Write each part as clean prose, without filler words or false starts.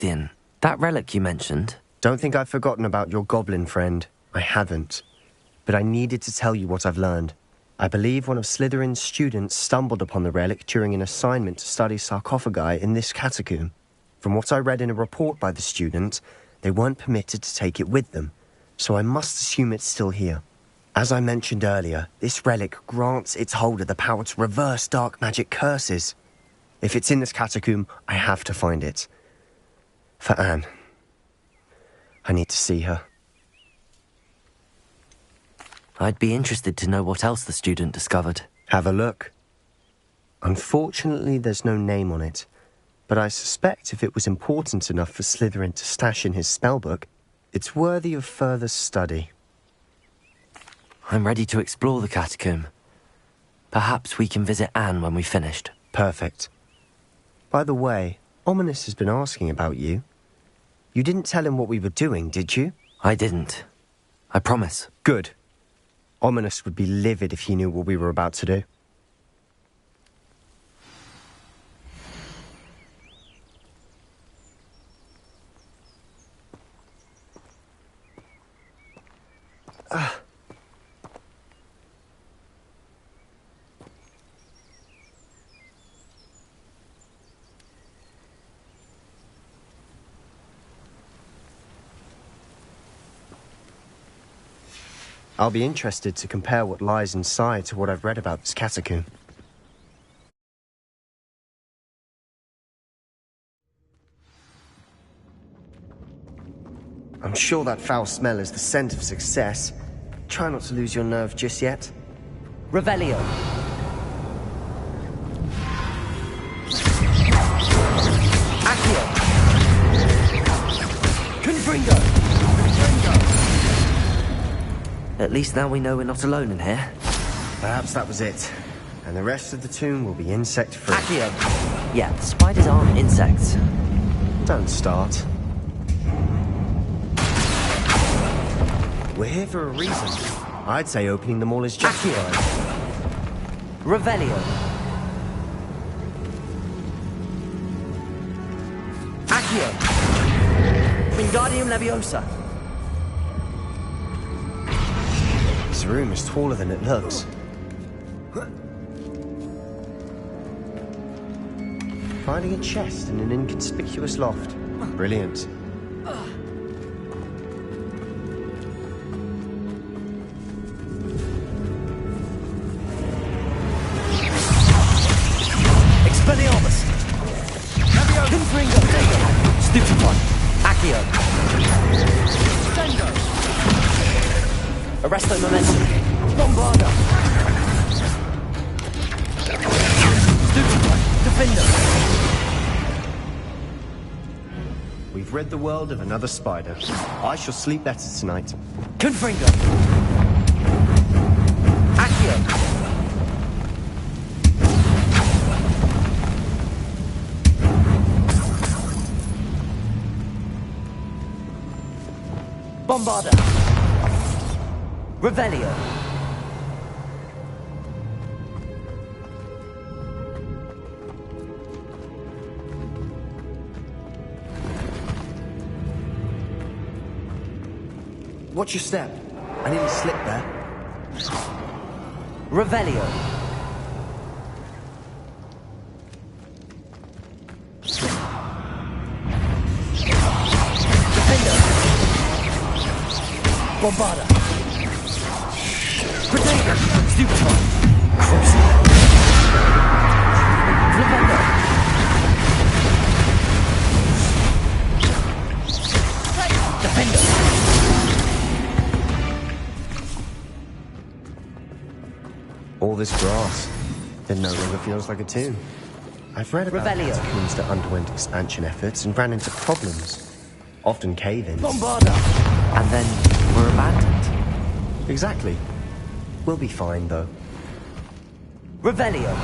Din, that relic you mentioned... Don't think I've forgotten about your goblin friend. I haven't. But I needed to tell you what I've learned. I believe one of Slytherin's students stumbled upon the relic during an assignment to study sarcophagi in this catacomb. From what I read in a report by the student, they weren't permitted to take it with them, so I must assume it's still here. As I mentioned earlier, this relic grants its holder the power to reverse dark magic curses. If it's in this catacomb, I have to find it. For Anne. I need to see her. I'd be interested to know what else the student discovered. Have a look. Unfortunately, there's no name on it, but I suspect if it was important enough for Slytherin to stash in his spellbook, it's worthy of further study. I'm ready to explore the catacomb. Perhaps we can visit Anne when we've finished. Perfect. By the way, Ominous has been asking about you. You didn't tell him what we were doing, did you? I didn't. I promise. Good. Ominous would be livid if he knew what we were about to do. I'll be interested to compare what lies inside to what I've read about this catacomb. I'm sure that foul smell is the scent of success. Try not to lose your nerve just yet. Revelio. Accio. Confringo. At least now we know we're not alone in here. Perhaps that was it. And the rest of the tomb will be insect-free. Accio. Yeah, spiders aren't insects. Don't start. We're here for a reason. I'd say opening them all is justified. Revelio. Accio. Wingardium Leviosa. This room is taller than it looks. Finding a chest in an inconspicuous loft. Brilliant. Expelliarmus! Confringo! Stupefy! Accio! Arresto Momentum! Bombarda! Stupefy! Defender! We've rid the world of another spider. I shall sleep better tonight. Confringo! Accio! Bombarda! Revelio! Watch your step. I nearly slipped there. Revelio! Defender! Bombarda! Protego! Stupefy! Crucible! Defender! Defender! All this grass. It no longer feels like a tomb. I've read about Revelio. catacombs that underwent expansion efforts and ran into problems. Often cave-ins. Bombarda! And then we're abandoned. Exactly. We'll be fine, though. Revelio!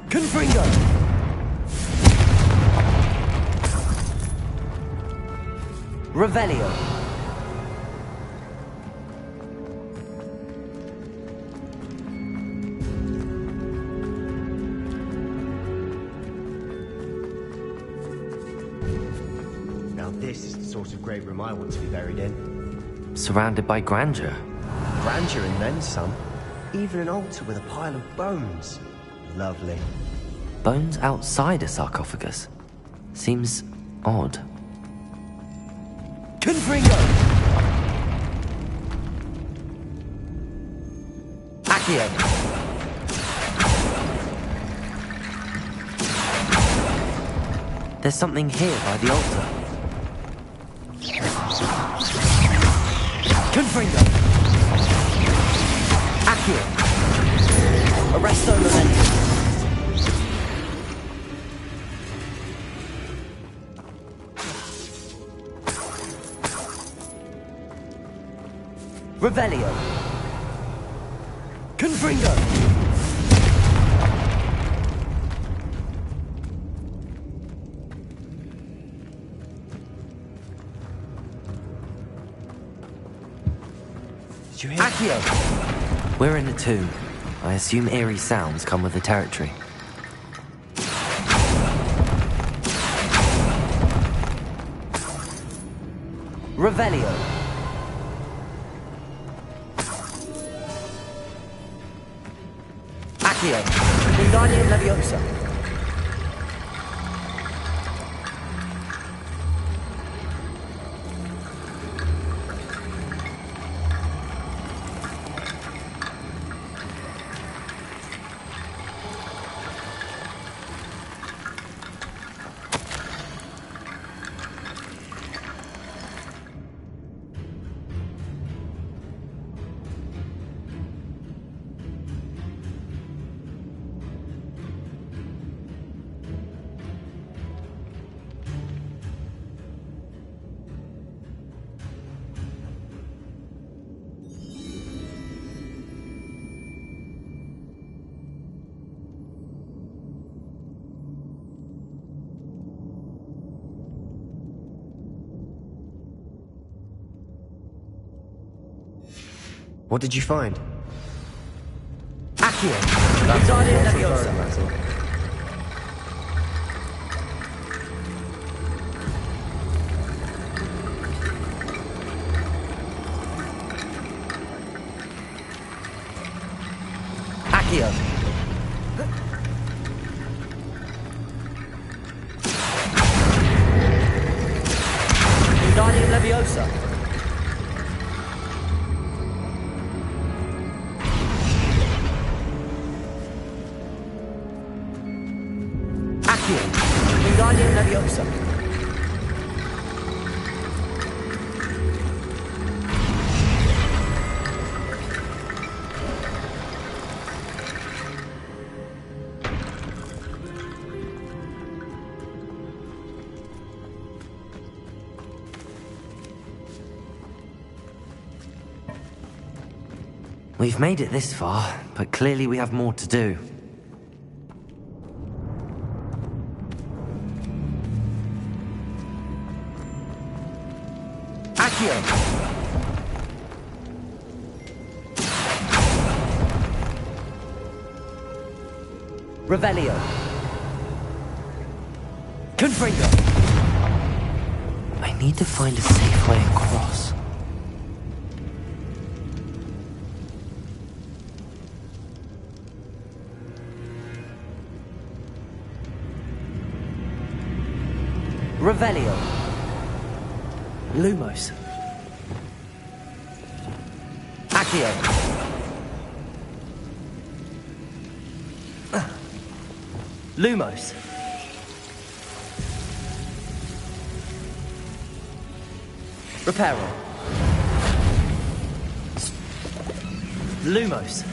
Confringo! Revelio! This is the sort of great room I want to be buried in. Surrounded by grandeur. Grandeur and then some. Even an altar with a pile of bones. Lovely. Bones outside a sarcophagus. Seems odd. Confringo! Accio! There's something here by the altar. Confringo! Accio! Arresto Memento! Revelio! Confringo! Did you hear? Accio! We're in a tomb. I assume eerie sounds come with the territory. Revelio! Accio! Wingardium Leviosa! What did you find? Accio! Wingardium Leviosa! Accio! Wingardium Leviosa! Accio! Wingardium Leviosa! We've made it this far, but clearly we have more to do. Accio! Revelio! Confringo! I need to find a safe way across. Revelio! Lumos! Accio! Lumos! Reparo! Lumos!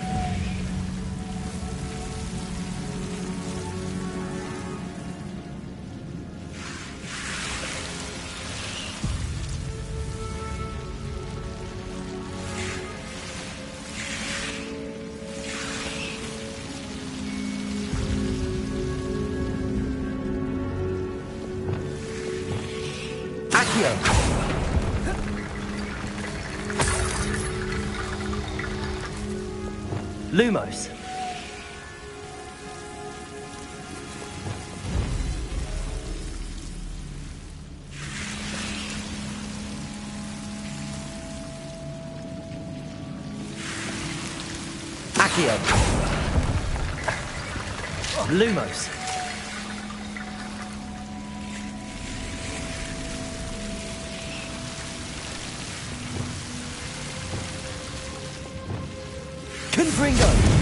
Accio! Lumos! Accio. Lumos. Confringo.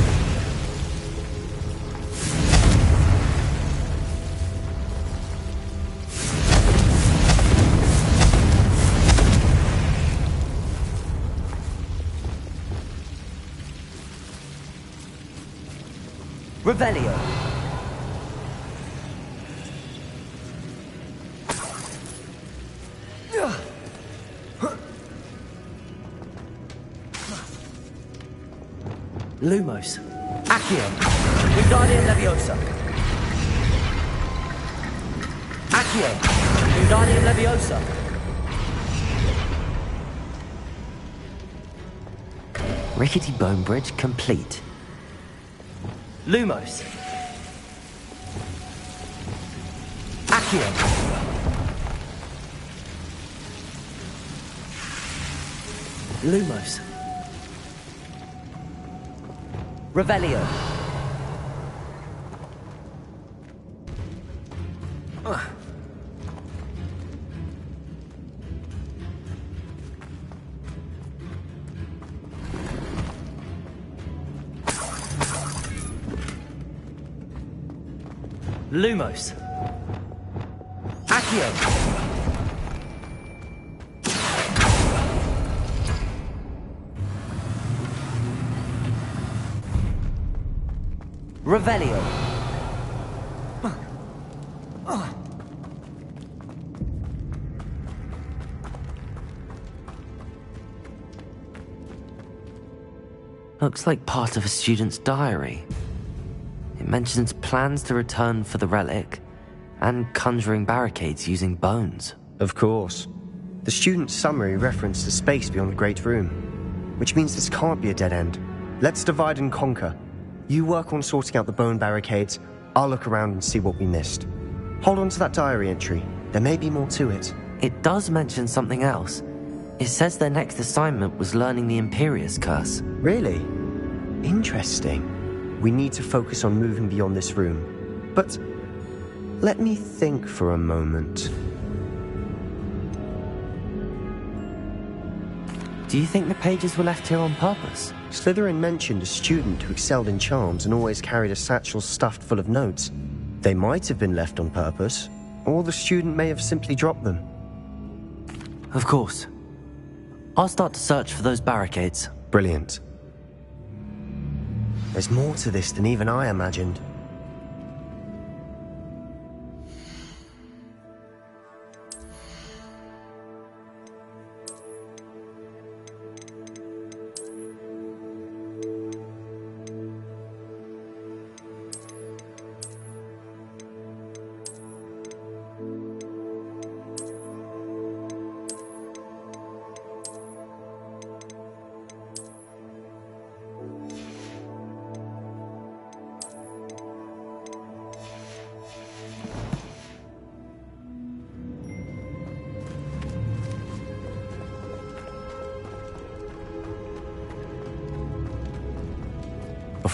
Revelio. Lumos. Accio. Wingardium Leviosa. Accio. Wingardium Leviosa. Rickety bone bridge complete. Lumos. Accio. Lumos. Revelio. Lumos. Accio. Revelio. Looks like part of a student's diary. It mentions plans to return for the relic and conjuring barricades using bones. Of course. The student's summary referenced a space beyond the Great Room, which means this can't be a dead end. Let's divide and conquer. You work on sorting out the bone barricades, I'll look around and see what we missed. Hold on to that diary entry. There may be more to it. It does mention something else. It says their next assignment was learning the Imperius Curse. Really? Interesting. We need to focus on moving beyond this room. But let me think for a moment. Do you think the pages were left here on purpose? Slytherin mentioned a student who excelled in charms and always carried a satchel stuffed full of notes. They might have been left on purpose, or the student may have simply dropped them. Of course. I'll start to search for those barricades. Brilliant. There's more to this than even I imagined.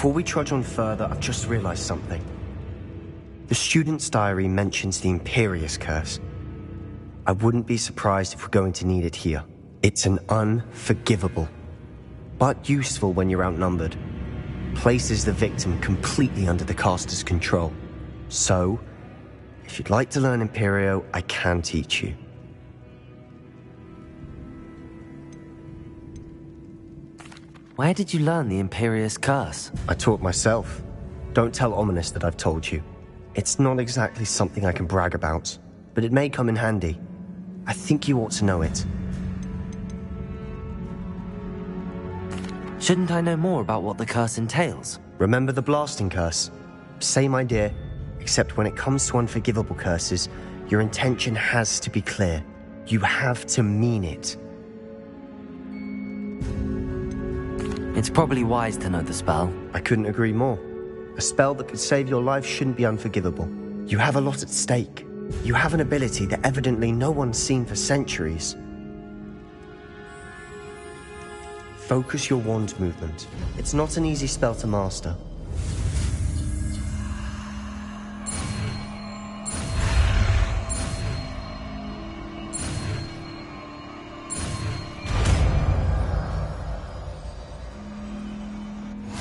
Before we trudge on further, I've just realized something. The student's diary mentions the Imperius Curse. I wouldn't be surprised if we're going to need it here. It's an unforgivable, but useful when you're outnumbered. Places the victim completely under the caster's control. So, if you'd like to learn Imperio, I can teach you. Where did you learn the Imperius Curse? I taught myself. Don't tell Ominous that I've told you. It's not exactly something I can brag about, but it may come in handy. I think you ought to know it. Shouldn't I know more about what the curse entails? Remember the blasting curse? Same idea, except when it comes to unforgivable curses, your intention has to be clear. You have to mean it. It's probably wise to know the spell. I couldn't agree more. A spell that could save your life shouldn't be unforgivable. You have a lot at stake. You have an ability that evidently no one's seen for centuries. Focus your wand movement. It's not an easy spell to master.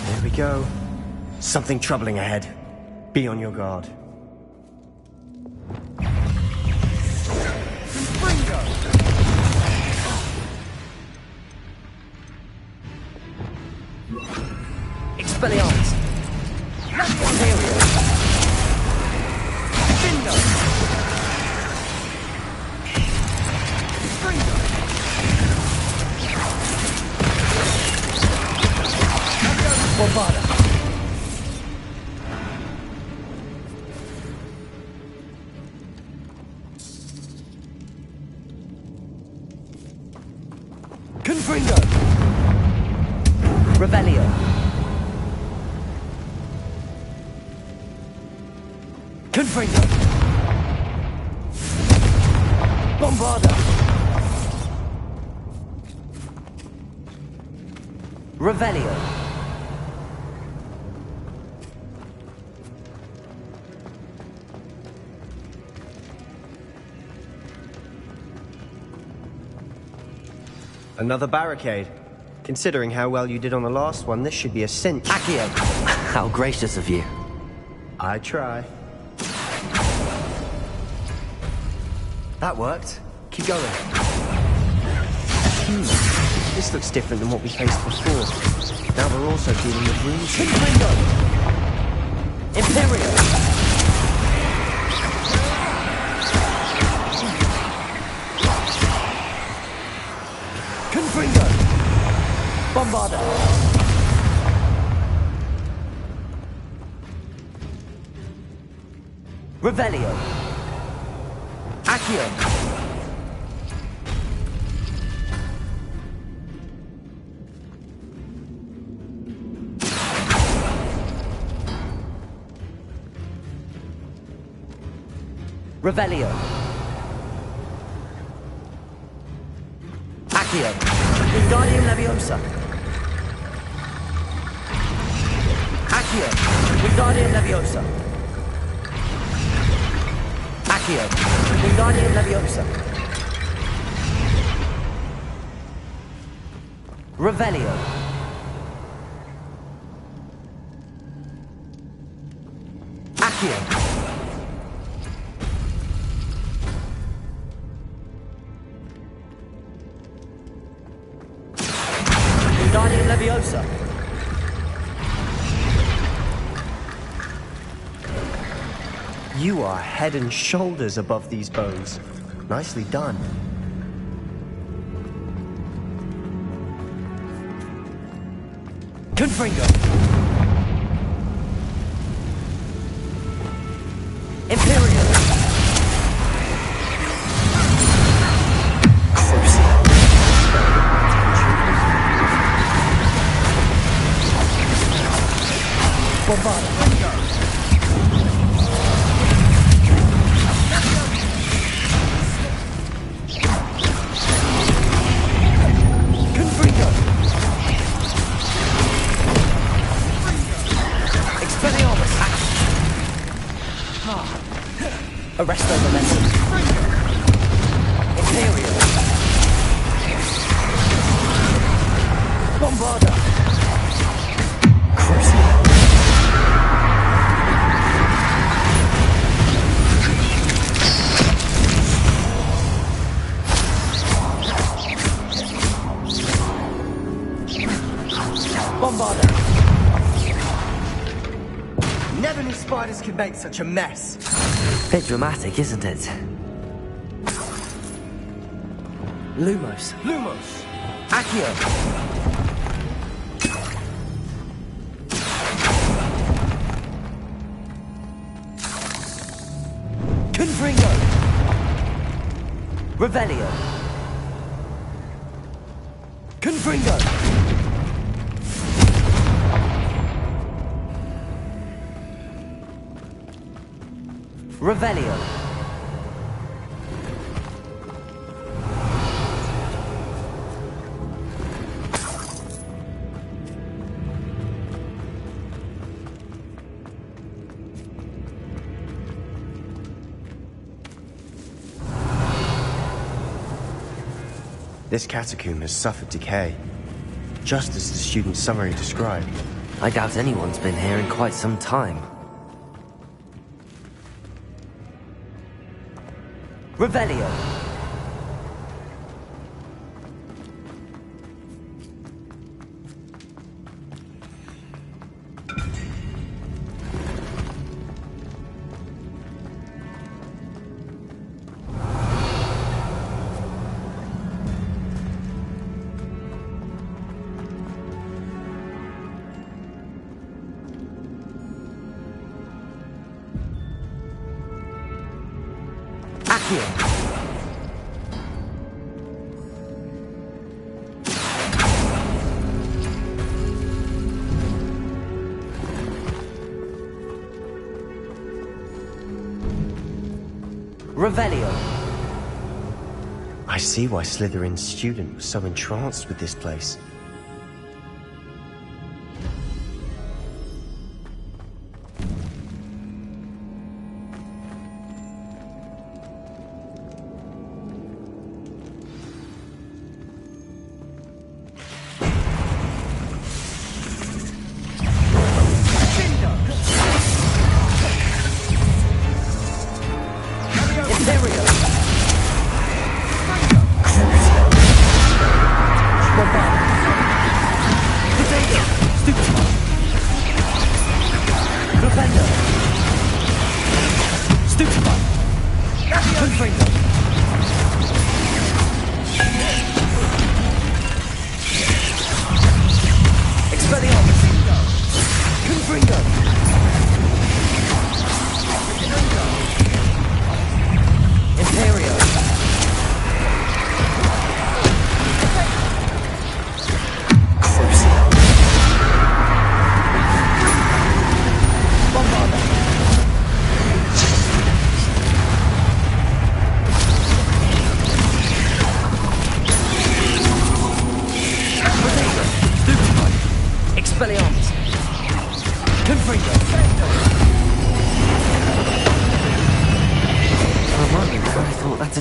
There we go. Something troubling ahead. Be on your guard. Expelliarmus. Ontario. Bingo. Springo. Bombarda. Confringo. Revelio. Confringo. Bombarda. Revelio. Another barricade. Considering how well you did on the last one, this should be a cinch. Accio. How gracious of you. I try. That worked. Keep going. This looks different than what we faced before. Now we're also dealing with runes. Confringo. Imperio. Confringo. Bombarda. Revelio. Accio. Revelio. Accio. Wingardium Leviosa. Accio. Wingardium Leviosa. Accio. Wingardium Leviosa. Revelio. Accio. Wingardium Leviosa. You are head and shoulders above these bones. Nicely done. Confringo. Imperial. Bombarda. Confringo. Expelliarmus. Arresto momentum. Imperial. Bombarda. Bombarda. Never knew spiders could make such a mess. Bit dramatic, isn't it? Lumos. Lumos. Accio. Confringo. Revelio. Confringo. Revelio. This catacomb has suffered decay, just as the student's summary described. I doubt anyone's been here in quite some time. Revelio! Revelio. I see why Slytherin's student was so entranced with this place.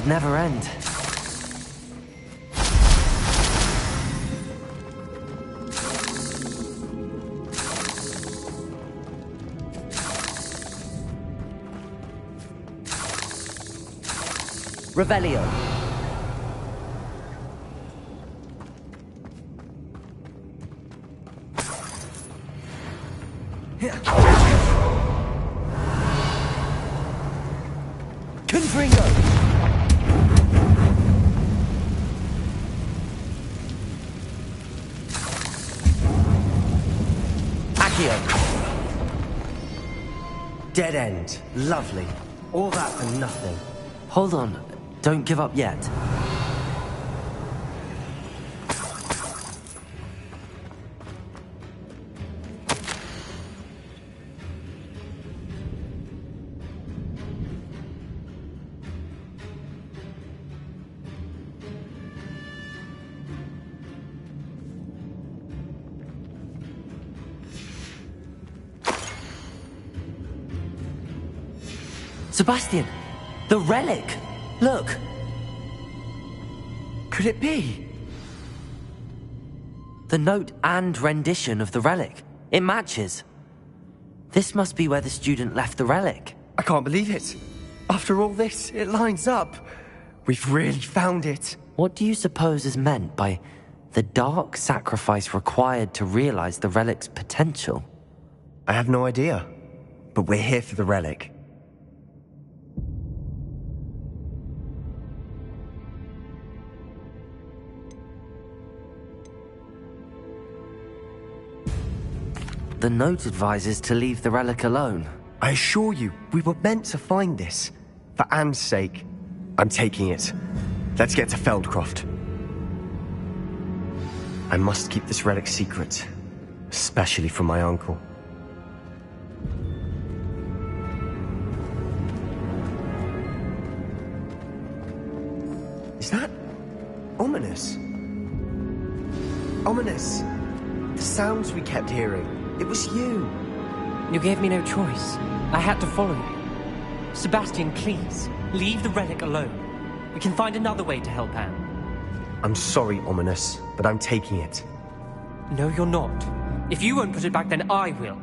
Never end. Revelio. Confringo. Dead end. Lovely. All that for nothing. Hold on. Don't give up yet. Sebastian! The relic! Look! Could it be? The note and rendition of the relic. It matches. This must be where the student left the relic. I can't believe it. After all this, it lines up. We've really found it. What do you suppose is meant by the dark sacrifice required to realize the relic's potential? I have no idea. But we're here for the relic. The note advises to leave the relic alone. I assure you, we were meant to find this. For Anne's sake. I'm taking it. Let's get to Feldcroft. I must keep this relic secret. Especially from my uncle. Is that ominous? Ominous. The sounds we kept hearing. It was you. You gave me no choice. I had to follow you. Sebastian, please, leave the relic alone. We can find another way to help Anne. I'm sorry, Ominous, but I'm taking it. No, you're not. If you won't put it back, then I will.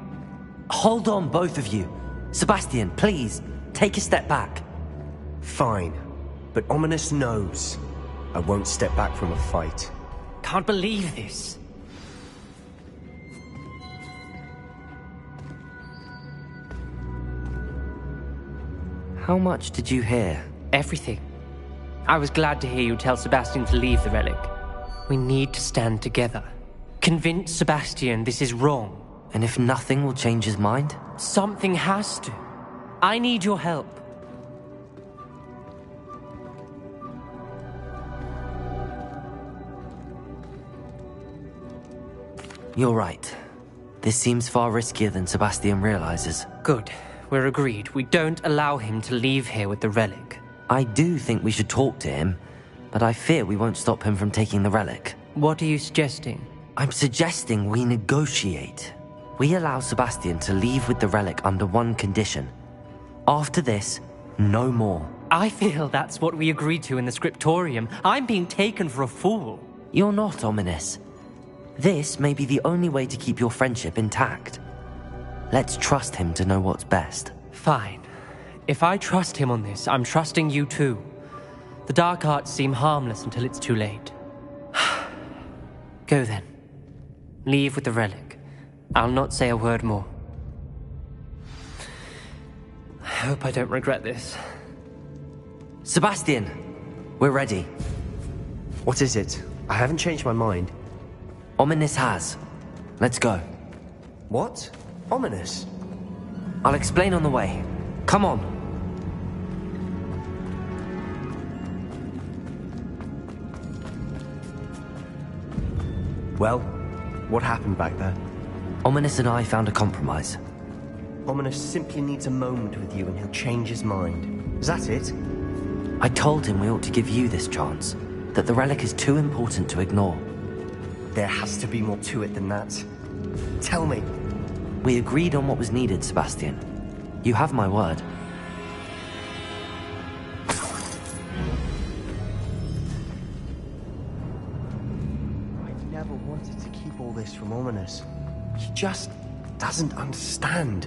Hold on, both of you. Sebastian, please, take a step back. Fine, but Ominous knows I won't step back from a fight. Can't believe this. How much did you hear? Everything. I was glad to hear you tell Sebastian to leave the relic. We need to stand together. Convince Sebastian this is wrong. And if nothing will change his mind? Something has to. I need your help. You're right. This seems far riskier than Sebastian realizes. Good. We're agreed. We don't allow him to leave here with the relic. I do think we should talk to him, but I fear we won't stop him from taking the relic. What are you suggesting? I'm suggesting we negotiate. We allow Sebastian to leave with the relic under one condition. After this, no more. I feel that's what we agreed to in the scriptorium. I'm being taken for a fool. You're not, Ominous. This may be the only way to keep your friendship intact. Let's trust him to know what's best. Fine. If I trust him on this, I'm trusting you too. The dark arts seem harmless until it's too late. Go then. Leave with the relic. I'll not say a word more. I hope I don't regret this. Sebastian, we're ready. What is it? I haven't changed my mind. Ominous has. Let's go. What? Ominous? I'll explain on the way. Come on. Well, what happened back there? Ominous and I found a compromise. Ominous simply needs a moment with you and he'll change his mind. Is that it? I told him we ought to give you this chance, that the relic is too important to ignore. There has to be more to it than that. Tell me. We agreed on what was needed, Sebastian. You have my word. I never wanted to keep all this from Ominous. He just doesn't understand.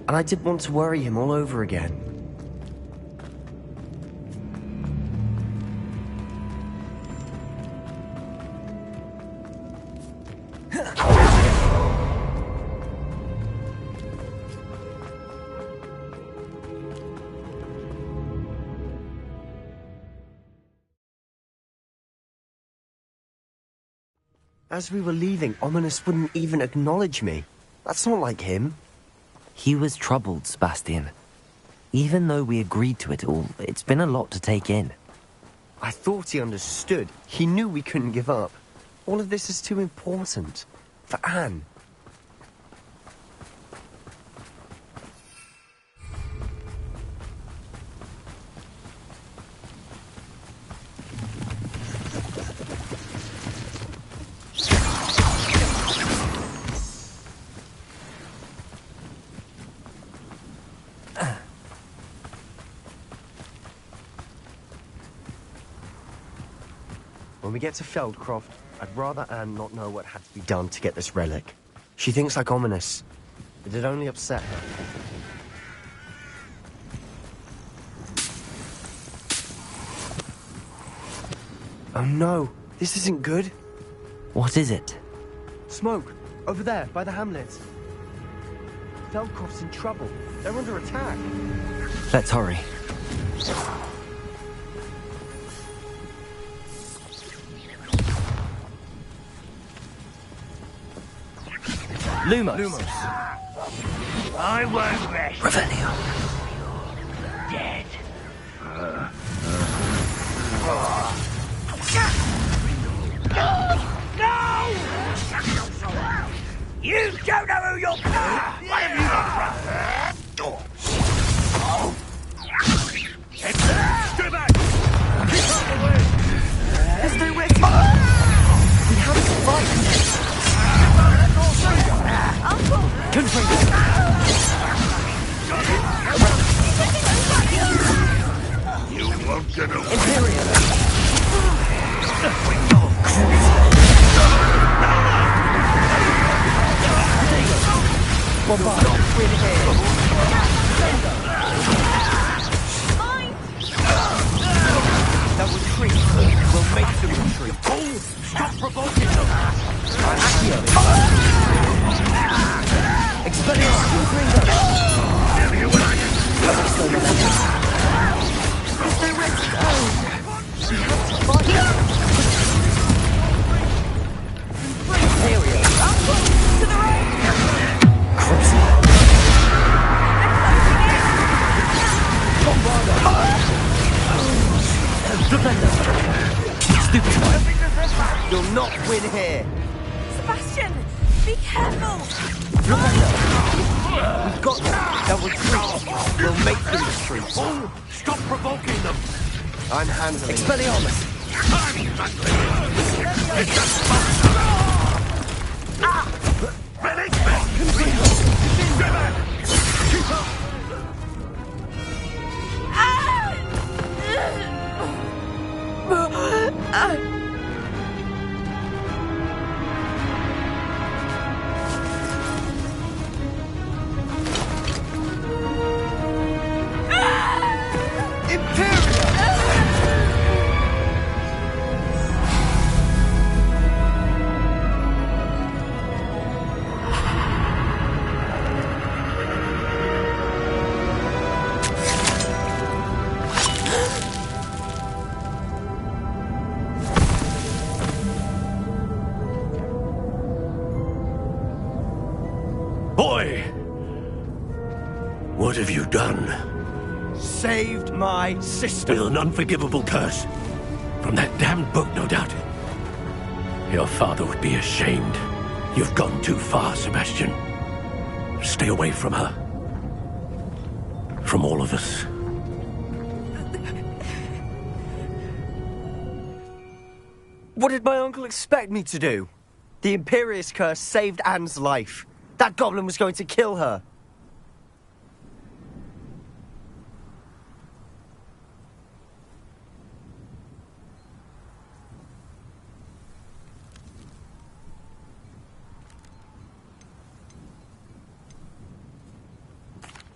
And I didn't want to worry him all over again. As we were leaving, Ominous wouldn't even acknowledge me. That's not like him. He was troubled, Sebastian. Even though we agreed to it all, it's been a lot to take in. I thought he understood. He knew we couldn't give up. All of this is too important. For Anne. When we get to Feldcroft, I'd rather Anne not know what had to be done to get this relic. She thinks like Ominous. It'd only upset her. Oh no, this isn't good. What is it? Smoke, over there, by the hamlet. Feldcroft's in trouble. They're under attack. Let's hurry. Lumos. I won't rest. Revelio. Dead. No! You don't know who you're... What have you got? Stay back! Keep out the way! There's nowhere to... We have to fight! Confront. You won't get away. Imperial. Stupid child. You'll not win here. Sebastian, be careful! We've got them. They'll retreat. We'll make them retreat. Oh, stop provoking them! I'm handling it. Expelliarmus! I'm handling it! It's just Relic! Boy! What have you done? Saved my sister. With an unforgivable curse. From that damned book, no doubt. Your father would be ashamed. You've gone too far, Sebastian. Stay away from her. From all of us. What did my uncle expect me to do? The Imperious curse saved Anne's life. That goblin was going to kill her.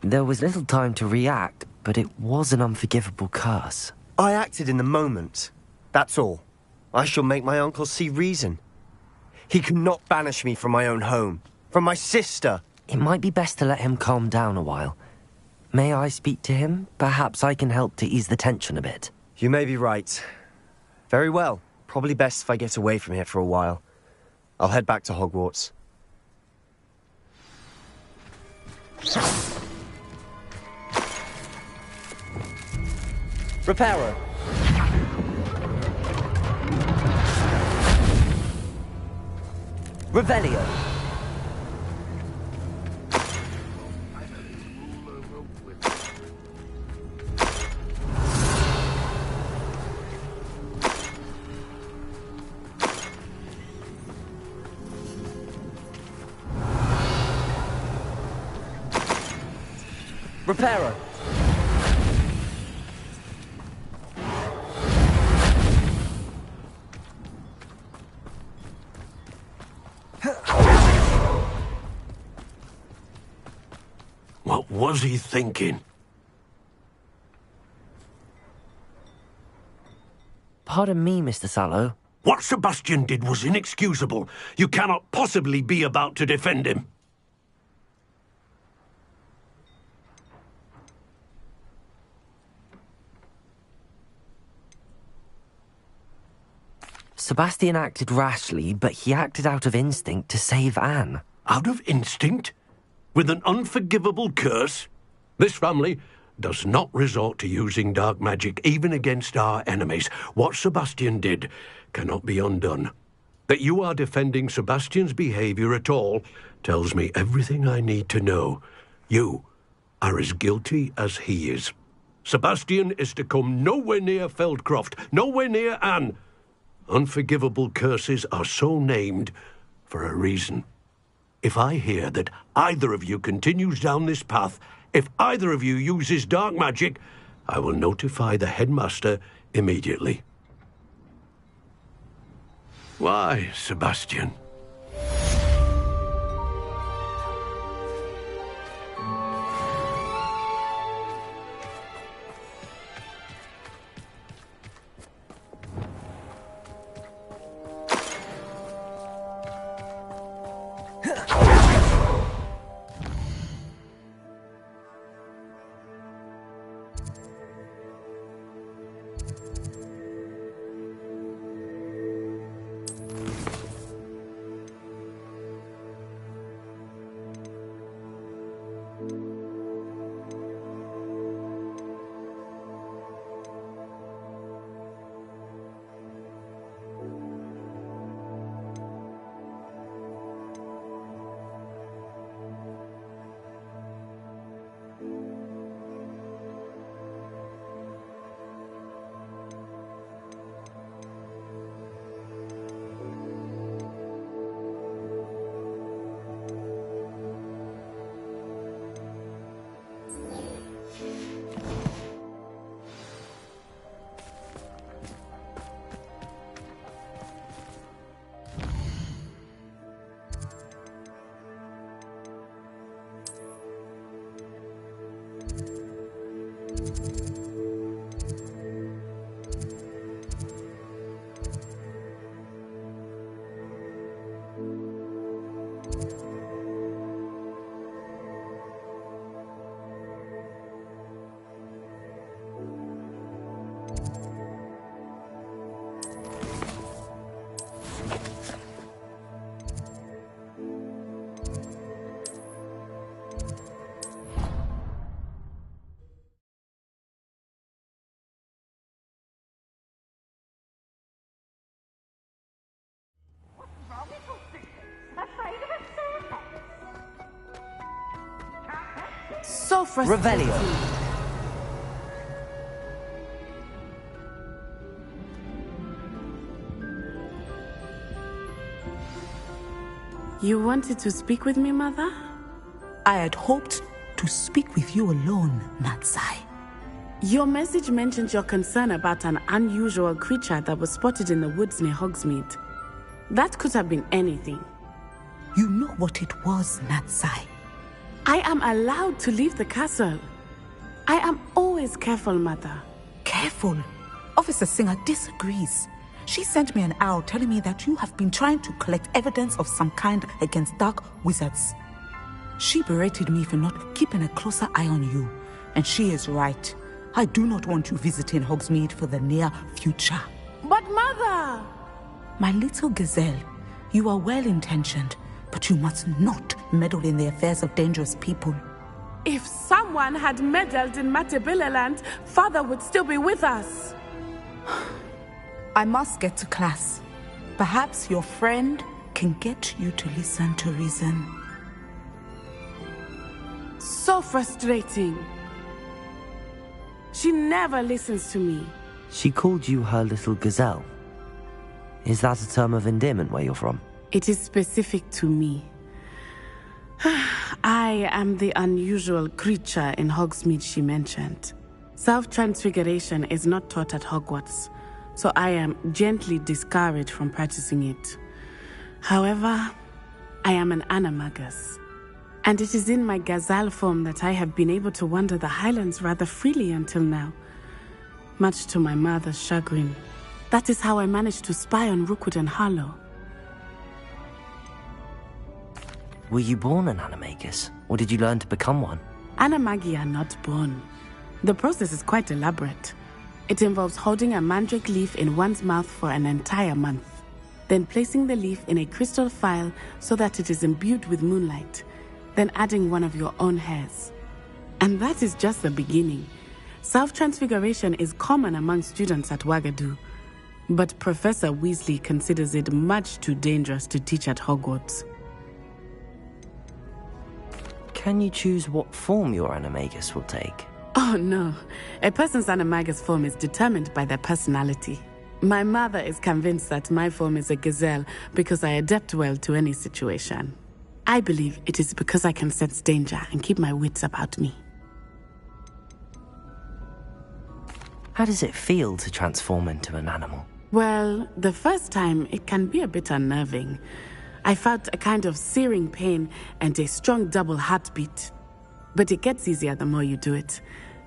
There was little time to react, but it was an unforgivable curse. I acted in the moment. That's all. I shall make my uncle see reason. He cannot banish me from my own home. From my sister. It might be best to let him calm down a while. May I speak to him? Perhaps I can help to ease the tension a bit. You may be right. Very well. Probably best if I get away from here for a while. I'll head back to Hogwarts. Reparo. Revelio. Reparo. What was he thinking? Pardon me, Mr. Sallow. What Sebastian did was inexcusable. You cannot possibly be about to defend him. Sebastian acted rashly, but he acted out of instinct to save Anne. Out of instinct? With an unforgivable curse? This family does not resort to using dark magic even against our enemies. What Sebastian did cannot be undone. That you are defending Sebastian's behavior at all tells me everything I need to know. You are as guilty as he is. Sebastian is to come nowhere near Feldcroft, nowhere near Anne. Unforgivable curses are so named for a reason. If I hear that either of you continues down this path, if either of you uses dark magic, I will notify the headmaster immediately. Why, Sebastian? So frustrating. Revelio. You wanted to speak with me, Mother? I had hoped to speak with you alone, Natsai. Your message mentioned your concern about an unusual creature that was spotted in the woods near Hogsmeade. That could have been anything. You know what it was, Natsai. I am allowed to leave the castle. I am always careful, Mother. Careful. Officer Singer disagrees. She sent me an owl telling me that you have been trying to collect evidence of some kind against dark wizards. She berated me for not keeping a closer eye on you, and she is right. I do not want you visiting Hogsmeade for the near future. But Mother! My little gazelle, you are well-intentioned, but you must not meddle in the affairs of dangerous people. If someone had meddled in Matabeleland, Father would still be with us. I must get to class. Perhaps your friend can get you to listen to reason. So frustrating. She never listens to me. She called you her little gazelle. Is that a term of endearment where you're from? It is specific to me. I am the unusual creature in Hogsmeade she mentioned. Self-transfiguration is not taught at Hogwarts, so I am gently discouraged from practicing it. However, I am an animagus, and it is in my gazelle form that I have been able to wander the Highlands rather freely until now, much to my mother's chagrin. That is how I managed to spy on Rookwood and Harlow. Were you born an animagus, or did you learn to become one? Animagi are not born. The process is quite elaborate. It involves holding a mandrake leaf in one's mouth for an entire month, then placing the leaf in a crystal phial so that it is imbued with moonlight, then adding one of your own hairs. And that is just the beginning. Self-transfiguration is common among students at Wagadu, but Professor Weasley considers it much too dangerous to teach at Hogwarts. Can you choose what form your animagus will take? Oh no, a person's animagus form is determined by their personality. My mother is convinced that my form is a gazelle because I adapt well to any situation. I believe it is because I can sense danger and keep my wits about me. How does it feel to transform into an animal? Well, the first time it can be a bit unnerving. I felt a kind of searing pain and a strong double heartbeat. But it gets easier the more you do it.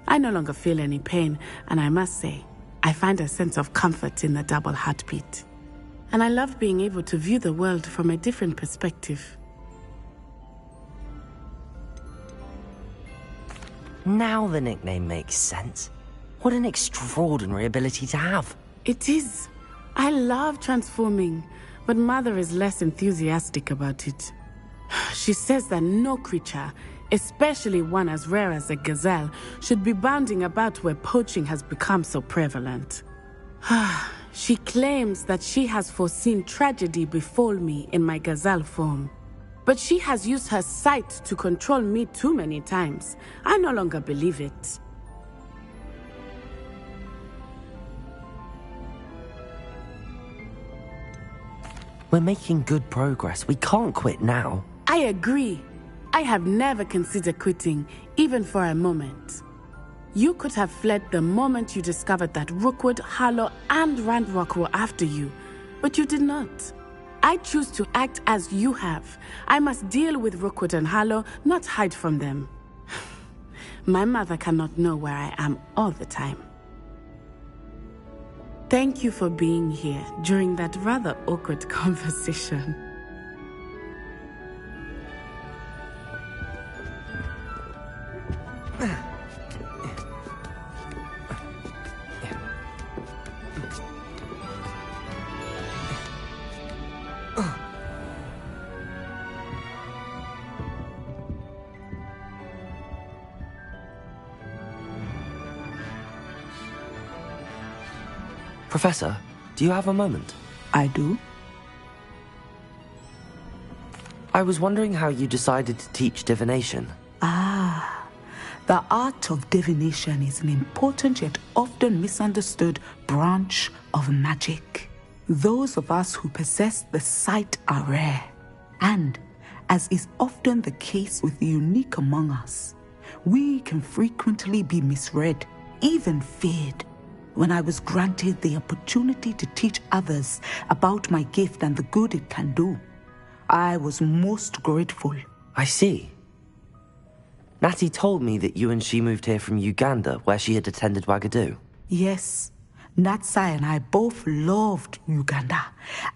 I no longer feel any pain, and I must say, I find a sense of comfort in the double heartbeat. And I love being able to view the world from a different perspective. Now the nickname makes sense. What an extraordinary ability to have. It is. I love transforming, but Mother is less enthusiastic about it. She says that no creature, especially one as rare as a gazelle, should be bounding about where poaching has become so prevalent. She claims that she has foreseen tragedy befall me in my gazelle form. But she has used her sight to control me too many times. I no longer believe it. We're making good progress. We can't quit now. I agree. I have never considered quitting, even for a moment. You could have fled the moment you discovered that Rookwood, Harlow, and Ranrock were after you, but you did not. I choose to act as you have. I must deal with Rookwood and Harlow, not hide from them. My mother cannot know where I am all the time. Thank you for being here during that rather awkward conversation. Professor, do you have a moment? I do. I was wondering how you decided to teach divination. The art of divination is an important yet often misunderstood branch of magic. Those of us who possess the sight are rare, and, as is often the case with the unique among us, we can frequently be misread, even feared. When I was granted the opportunity to teach others about my gift and the good it can do, I was most grateful. I see. Natty told me that you and she moved here from Uganda, where she had attended Wagadu. Yes, Natsai and I both loved Uganda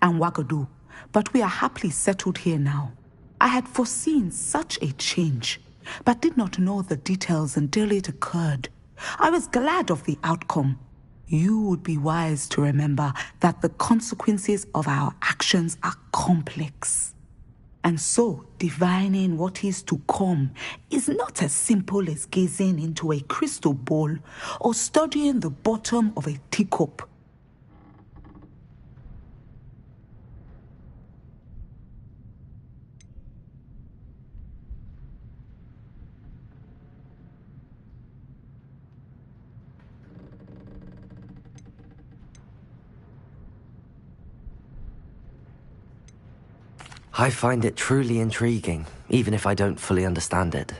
and Wagadu, but we are happily settled here now. I had foreseen such a change, but did not know the details until it occurred. I was glad of the outcome. You would be wise to remember that the consequences of our actions are complex. And so, divining what is to come is not as simple as gazing into a crystal ball or studying the bottom of a teacup. I find it truly intriguing, even if I don't fully understand it.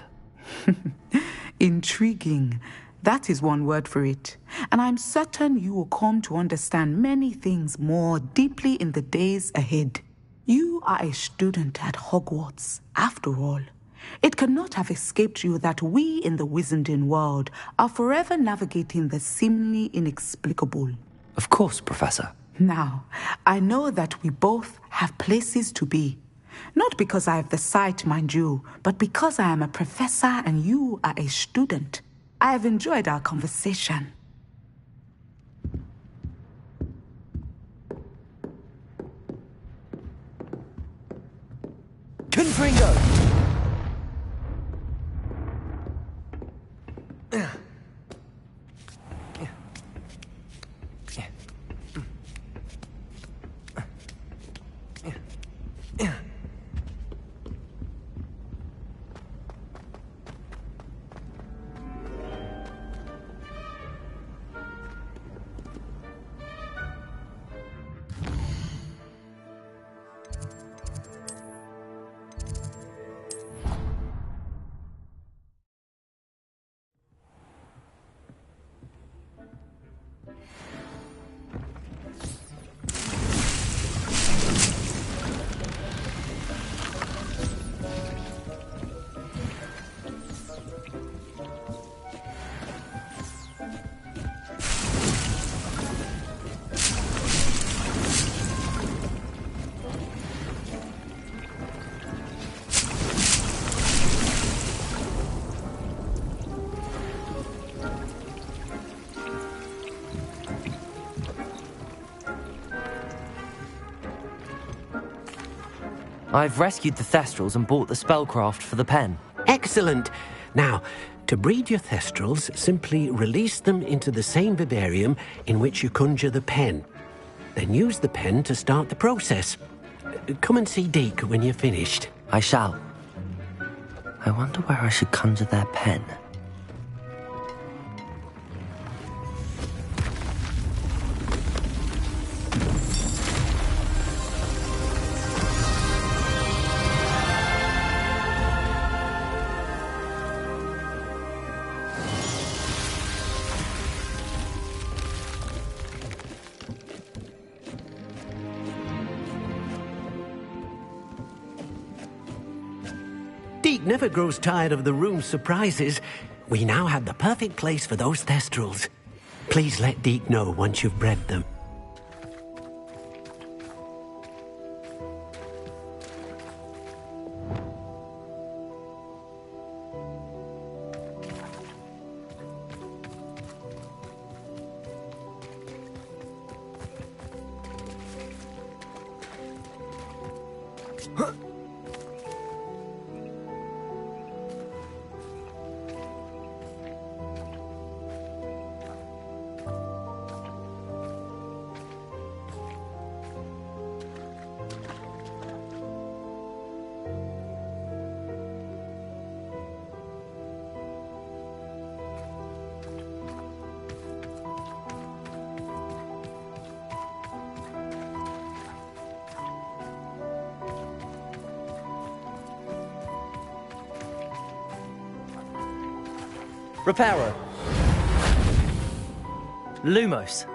Intriguing. That is one word for it. And I'm certain you will come to understand many things more deeply in the days ahead. You are a student at Hogwarts, after all. It cannot have escaped you that we in the Wizarding world are forever navigating the seemingly inexplicable. Of course, Professor. Now, I know that we both have places to be. Not because I have the sight, mind you, but because I am a professor and you are a student. I have enjoyed our conversation. Confringo! I've rescued the Thestrals and bought the spellcraft for the pen. Excellent. Now, to breed your Thestrals, simply release them into the same vivarium in which you conjure the pen. Then use the pen to start the process. Come and see Deke when you're finished. I shall. I wonder where I should conjure their pen. Deke never grows tired of the room's surprises. We now have the perfect place for those thestrals. Please let Deke know once you've bred them. Reparo. Lumos.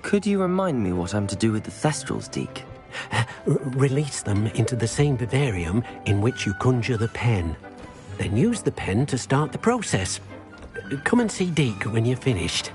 Could you remind me what I'm to do with the Thestrals, Deke? Release them into the same vivarium in which you conjure the pen. Then use the pen to start the process. Come and see Deke when you're finished.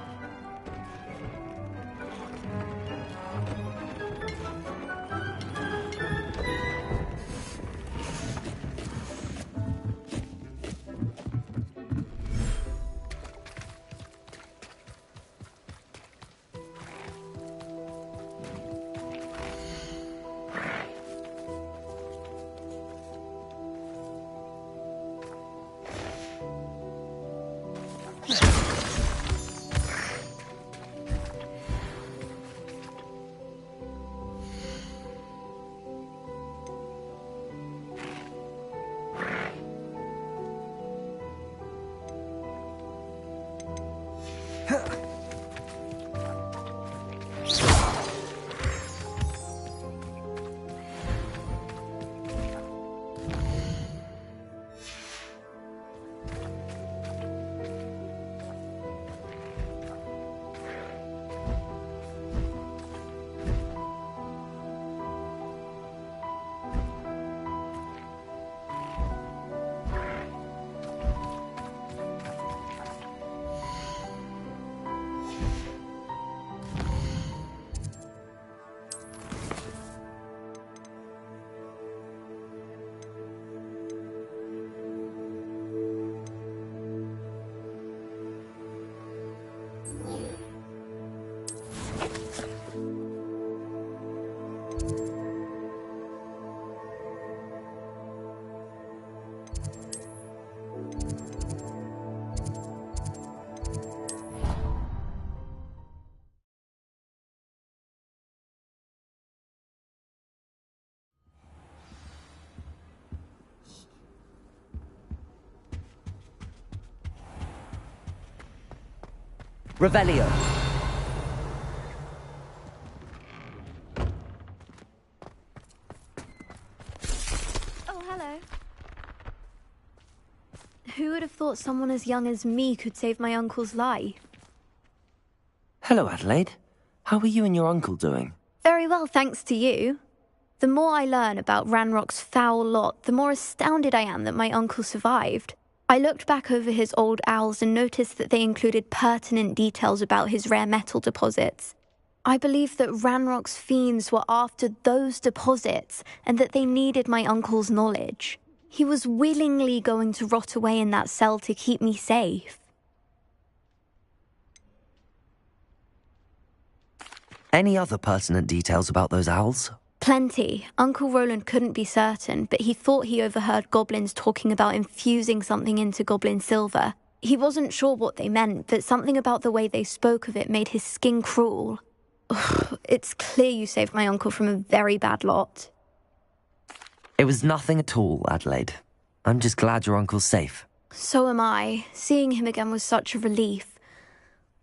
Revelio. Oh, hello. Who would have thought someone as young as me could save my uncle's life? Hello, Adelaide. How are you and your uncle doing? Very well, thanks to you. The more I learn about Ranrock's foul lot, the more astounded I am that my uncle survived. I looked back over his old owls and noticed that they included pertinent details about his rare metal deposits. I believe that Ranrock's fiends were after those deposits and that they needed my uncle's knowledge. He was willingly going to rot away in that cell to keep me safe. Any other pertinent details about those owls? Plenty. Uncle Roland couldn't be certain, but he thought he overheard goblins talking about infusing something into goblin silver. He wasn't sure what they meant, but something about the way they spoke of it made his skin crawl. Ugh, it's clear you saved my uncle from a very bad lot. It was nothing at all, Adelaide. I'm just glad your uncle's safe. So am I. Seeing him again was such a relief.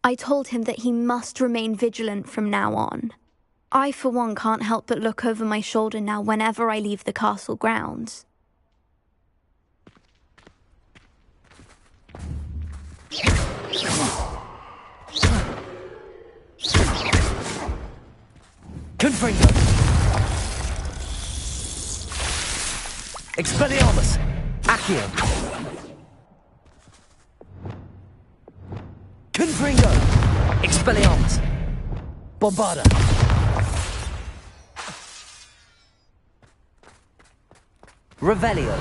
I told him that he must remain vigilant from now on. I, for one, can't help but look over my shoulder now whenever I leave the castle grounds. Confringo. Expelliarmus. Accio. Confringo. Expelliarmus. Bombarda. Revelio.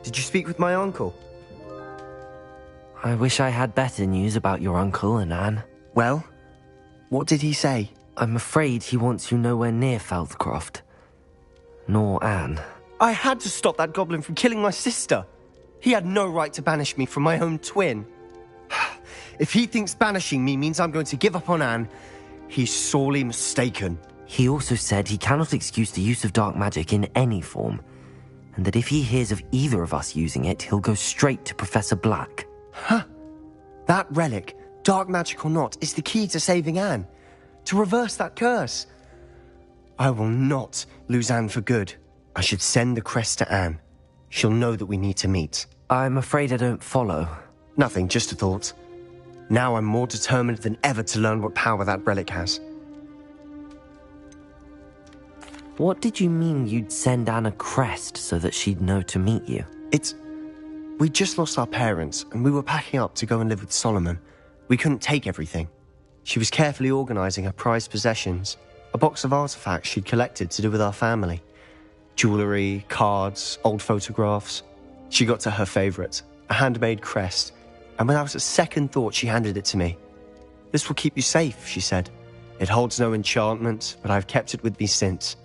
Did you speak with my uncle? I wish I had better news about your uncle and Anne. Well, what did he say? I'm afraid he wants you nowhere near Feldcroft. Nor Anne. I had to stop that goblin from killing my sister. He had no right to banish me from my own twin. If he thinks banishing me means I'm going to give up on Anne, he's sorely mistaken. He also said he cannot excuse the use of dark magic in any form, and that if he hears of either of us using it, he'll go straight to Professor Black. Huh. That relic, dark magic or not, is the key to saving Anne. To reverse that curse. I will not lose Anne for good. I should send the crest to Anne. She'll know that we need to meet. I'm afraid I don't follow. Nothing, just a thought. Now I'm more determined than ever to learn what power that relic has. What did you mean you'd send Anne a crest so that she'd know to meet you? We just lost our parents, and we were packing up to go and live with Solomon. We couldn't take everything. She was carefully organising her prized possessions, a box of artefacts she'd collected to do with our family. Jewellery, cards, old photographs. She got to her favourite, a handmade crest, and without a second thought she handed it to me. "This will keep you safe," she said. "It holds no enchantment, but I've kept it with me since.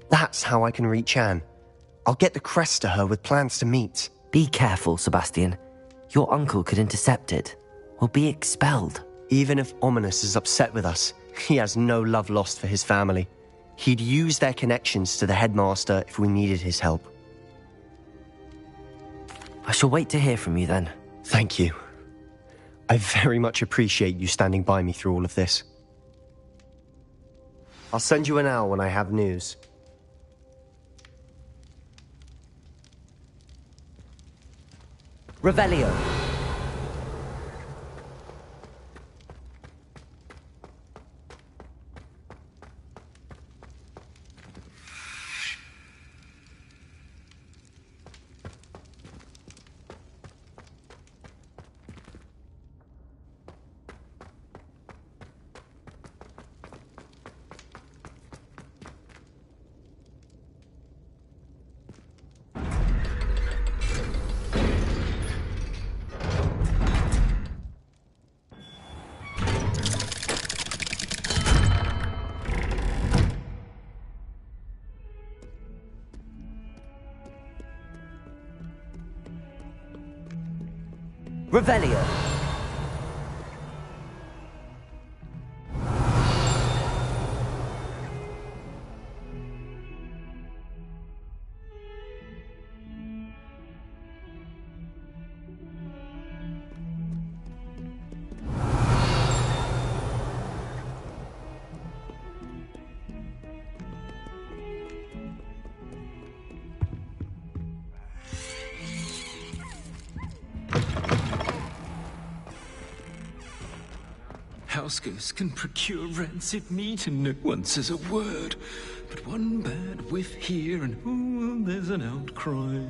That's how I can reach Anne. I'll get the crest to her with plans to meet." Be careful, Sebastian. Your uncle could intercept it, or be expelled. Even if Ominous is upset with us, he has no love lost for his family. He'd use their connections to the headmaster if we needed his help. I shall wait to hear from you then. Thank you. I very much appreciate you standing by me through all of this. I'll send you an owl when I have news. Revelio. Revelio. House can procure rancid meat and no one says a word. But one bad whiff here and ooh, there's an outcry.